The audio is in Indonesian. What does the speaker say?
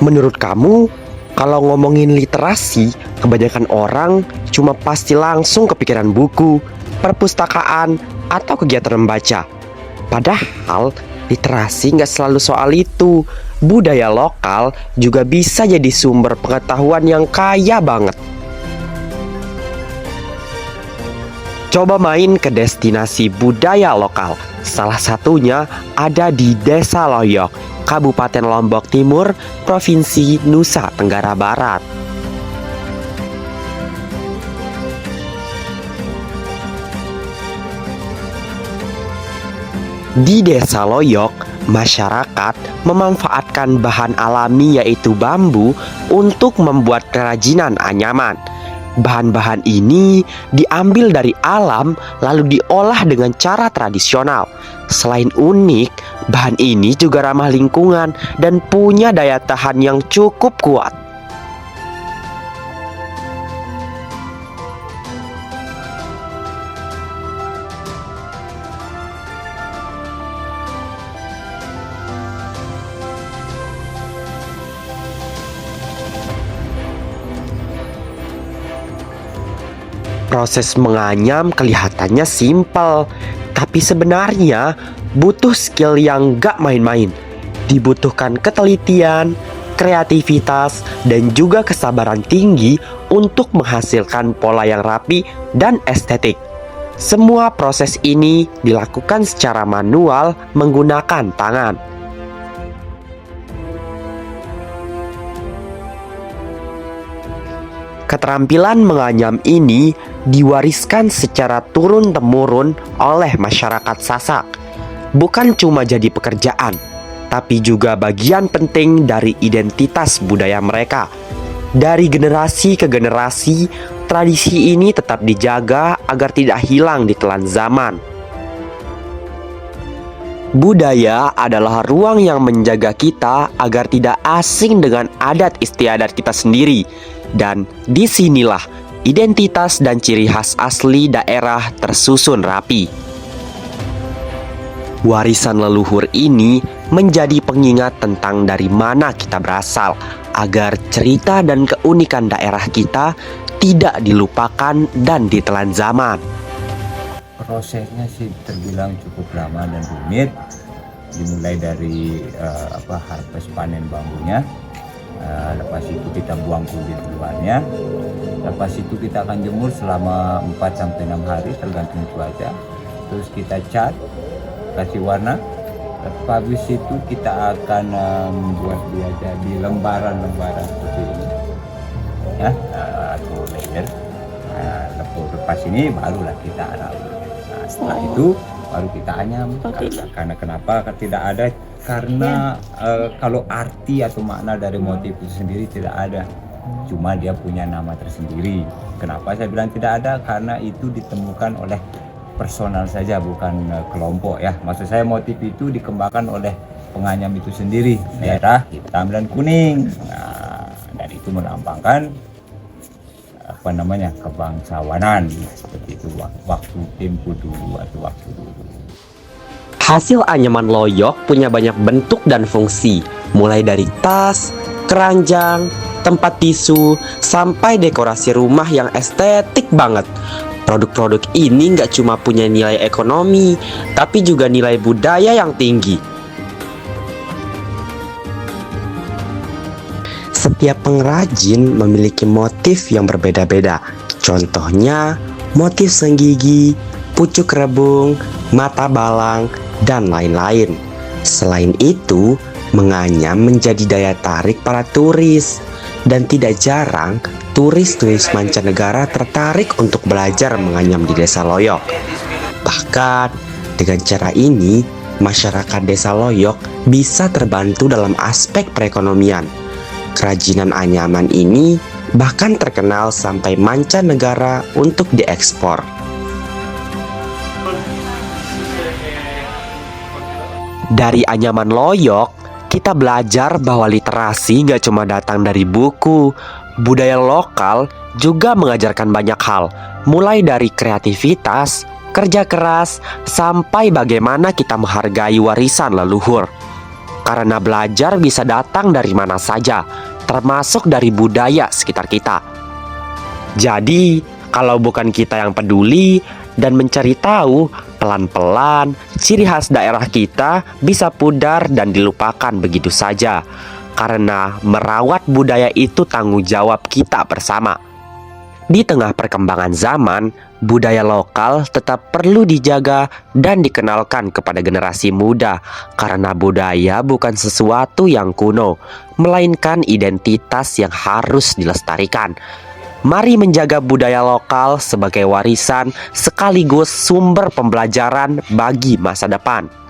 Menurut kamu, kalau ngomongin literasi, kebanyakan orang cuma pasti langsung kepikiran buku, perpustakaan, atau kegiatan membaca. Padahal, literasi nggak selalu soal itu. Budaya lokal juga bisa jadi sumber pengetahuan yang kaya banget. Coba main ke destinasi budaya lokal. Salah satunya ada di Desa Loyok, Kabupaten Lombok Timur, Provinsi Nusa Tenggara Barat. Di Desa Loyok, masyarakat memanfaatkan bahan alami yaitu bambu untuk membuat kerajinan anyaman. Bahan-bahan ini diambil dari alam lalu diolah dengan cara tradisional. Selain unik, bahan ini juga ramah lingkungan dan punya daya tahan yang cukup kuat. Proses menganyam kelihatannya simpel, tapi sebenarnya butuh skill yang gak main-main. Dibutuhkan ketelitian, kreativitas, dan juga kesabaran tinggi untuk menghasilkan pola yang rapi dan estetik. Semua proses ini dilakukan secara manual menggunakan tangan. Keterampilan menganyam ini diwariskan secara turun-temurun oleh masyarakat Sasak. Bukan cuma jadi pekerjaan, tapi juga bagian penting dari identitas budaya mereka. Dari generasi ke generasi, tradisi ini tetap dijaga agar tidak hilang di telan zaman. Budaya adalah ruang yang menjaga kita agar tidak asing dengan adat istiadat kita sendiri. Dan disinilah identitas dan ciri khas asli daerah tersusun rapi. Warisan leluhur ini menjadi pengingat tentang dari mana kita berasal, agar cerita dan keunikan daerah kita tidak dilupakan dan ditelan zaman. Prosesnya sih terbilang cukup lama dan rumit, dimulai dari harvest panen bambunya. Lepas itu kita buang kulit luarnya. Lepas itu kita akan jemur selama 4-6 hari tergantung cuaca. Terus kita cat, kasih warna. Habis itu kita akan membuat dia jadi lembaran-lembaran seperti ini, ya, atau layer. Lepas ini barulah kita aram. Setelah itu baru kita anyam. Karena kenapa tidak ada? Karena kalau arti atau makna dari motif itu sendiri tidak ada, cuma dia punya nama tersendiri. Kenapa saya bilang tidak ada? Karena itu ditemukan oleh personal saja, bukan kelompok ya. Maksud saya motif itu dikembangkan oleh penganyam itu sendiri, merah, hitam, dan kuning. Nah, dan itu melambangkan kebangsawanan seperti itu waktu tempo dulu atau waktu dulu. Hasil anyaman loyok punya banyak bentuk dan fungsi, mulai dari tas, keranjang, tempat tisu, sampai dekorasi rumah yang estetik banget. Produk-produk ini nggak cuma punya nilai ekonomi, tapi juga nilai budaya yang tinggi. Setiap pengrajin memiliki motif yang berbeda-beda. Contohnya, motif senggigi, pucuk rebung, mata balang, dan lain-lain. Selain itu, menganyam menjadi daya tarik para turis. Dan tidak jarang, turis-turis mancanegara tertarik untuk belajar menganyam di Desa Loyok. Bahkan, dengan cara ini, masyarakat Desa Loyok bisa terbantu dalam aspek perekonomian. Kerajinan anyaman ini bahkan terkenal sampai mancanegara untuk diekspor. Dari anyaman loyok, kita belajar bahwa literasi gak cuma datang dari buku. Budaya lokal juga mengajarkan banyak hal, mulai dari kreativitas, kerja keras, sampai bagaimana kita menghargai warisan leluhur. Karena belajar bisa datang dari mana saja, termasuk dari budaya sekitar kita. Jadi, kalau bukan kita yang peduli dan mencari tahu, pelan-pelan ciri khas daerah kita bisa pudar dan dilupakan begitu saja. Karena merawat budaya itu tanggung jawab kita bersama. Di tengah perkembangan zaman, budaya lokal tetap perlu dijaga dan dikenalkan kepada generasi muda, karena budaya bukan sesuatu yang kuno, melainkan identitas yang harus dilestarikan. Mari menjaga budaya lokal sebagai warisan sekaligus sumber pembelajaran bagi masa depan.